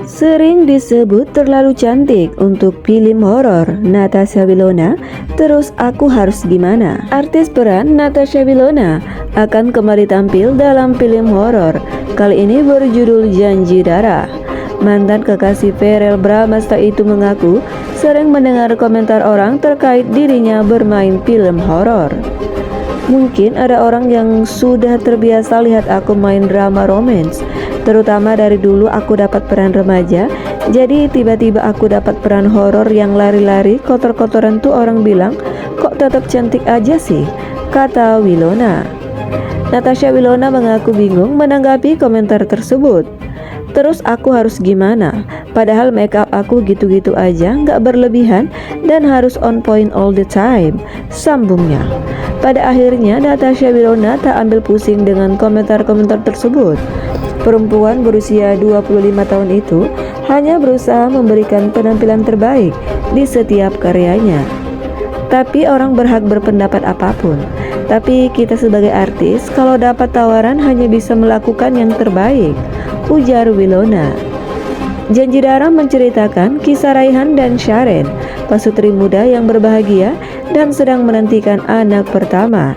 Sering disebut terlalu cantik untuk film horor Natasha Wilona. Terus aku harus gimana? Artis peran Natasha Wilona akan kembali tampil dalam film horor. Kali ini berjudul Janji Darah. Mantan kekasih Verrell Bramasta itu mengaku sering mendengar komentar orang terkait dirinya bermain film horor. Mungkin ada orang yang sudah terbiasa lihat aku main drama romance, terutama dari dulu aku dapat peran remaja. Jadi tiba-tiba aku dapat peran horor yang lari-lari kotor-kotoran tuh orang bilang, kok tetap cantik aja sih, kata Wilona. Natasha Wilona mengaku bingung menanggapi komentar tersebut. Terus aku harus gimana? Padahal makeup aku gitu-gitu aja, nggak berlebihan dan harus on point all the time, sambungnya. Pada akhirnya Natasha Wilona tak ambil pusing dengan komentar-komentar tersebut. Perempuan berusia 25 tahun itu hanya berusaha memberikan penampilan terbaik di setiap karyanya. Tapi orang berhak berpendapat apapun. Tapi kita sebagai artis, kalau dapat tawaran hanya bisa melakukan yang terbaik, ujar Wilona. Janji Darah menceritakan kisah Raihan dan Sharon, pasutri muda yang berbahagia dan sedang menantikan anak pertama.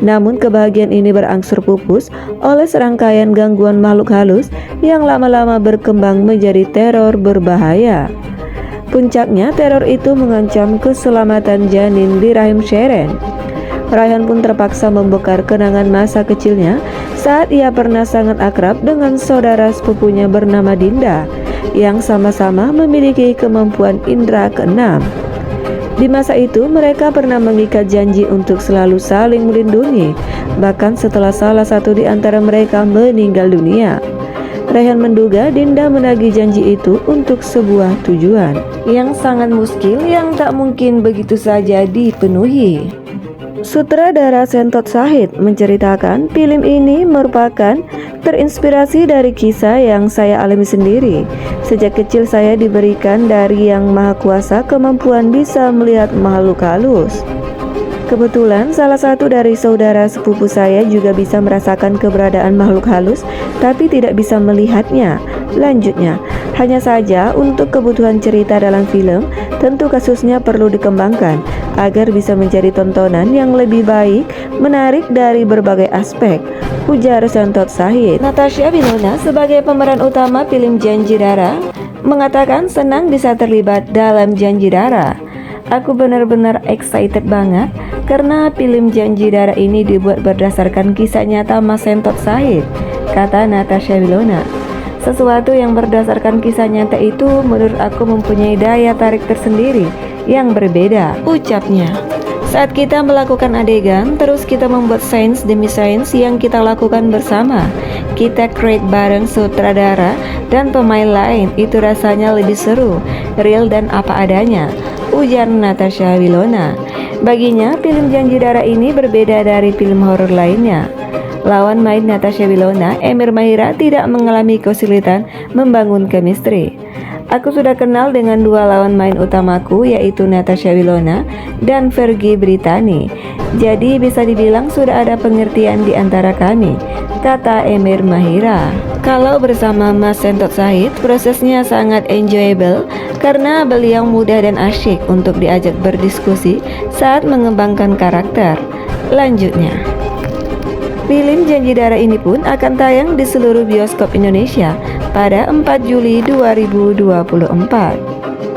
Namun kebahagiaan ini berangsur pupus oleh serangkaian gangguan makhluk halus yang lama-lama berkembang menjadi teror berbahaya. Puncaknya teror itu mengancam keselamatan janin di rahim Sharon. Raihan pun terpaksa membongkar kenangan masa kecilnya saat ia pernah sangat akrab dengan saudara sepupunya bernama Dinda yang sama-sama memiliki kemampuan indera keenam. Di masa itu mereka pernah mengikat janji untuk selalu saling melindungi, bahkan setelah salah satu di antara mereka meninggal dunia. Raihan menduga Dinda menagih janji itu untuk sebuah tujuan yang sangat muskil yang tak mungkin begitu saja dipenuhi. Sutradara Sentot Syahid menceritakan film ini merupakan terinspirasi dari kisah yang saya alami sendiri. Sejak kecil saya diberikan dari Yang Maha Kuasa kemampuan bisa melihat makhluk halus. Kebetulan salah satu dari saudara sepupu saya juga bisa merasakan keberadaan makhluk halus tapi tidak bisa melihatnya. Lanjutnya, hanya saja untuk kebutuhan cerita dalam film, tentu kasusnya perlu dikembangkan agar bisa menjadi tontonan yang lebih baik, menarik dari berbagai aspek, ujar Sentot Syahid. Natasha Wilona sebagai pemeran utama film Janji Darah mengatakan senang bisa terlibat dalam Janji Darah. Aku benar-benar excited banget karena film Janji Darah ini dibuat berdasarkan kisah nyata Mas Sentot Syahid, kata Natasha Wilona. Sesuatu yang berdasarkan kisah nyata itu menurut aku mempunyai daya tarik tersendiri yang berbeda, ucapnya. Saat kita melakukan adegan, terus kita membuat sains demi sains yang kita lakukan bersama. Kita create bareng sutradara dan pemain lain, itu rasanya lebih seru, real dan apa adanya, ujar Natasha Wilona. Baginya, film Janji Darah ini berbeda dari film horor lainnya. Lawan main Natasha Wilona, Emir Mahira tidak mengalami kesulitan membangun chemistry. Aku sudah kenal dengan dua lawan main utamaku yaitu Natasha Wilona dan Fergie Britani. Jadi bisa dibilang sudah ada pengertian di antara kami, kata Emir Mahira. Kalau bersama Mas Sentot Syahid, prosesnya sangat enjoyable karena beliau mudah dan asyik untuk diajak berdiskusi saat mengembangkan karakter. Lanjutnya, film Janji Darah ini pun akan tayang di seluruh bioskop Indonesia pada 4 Juli 2024.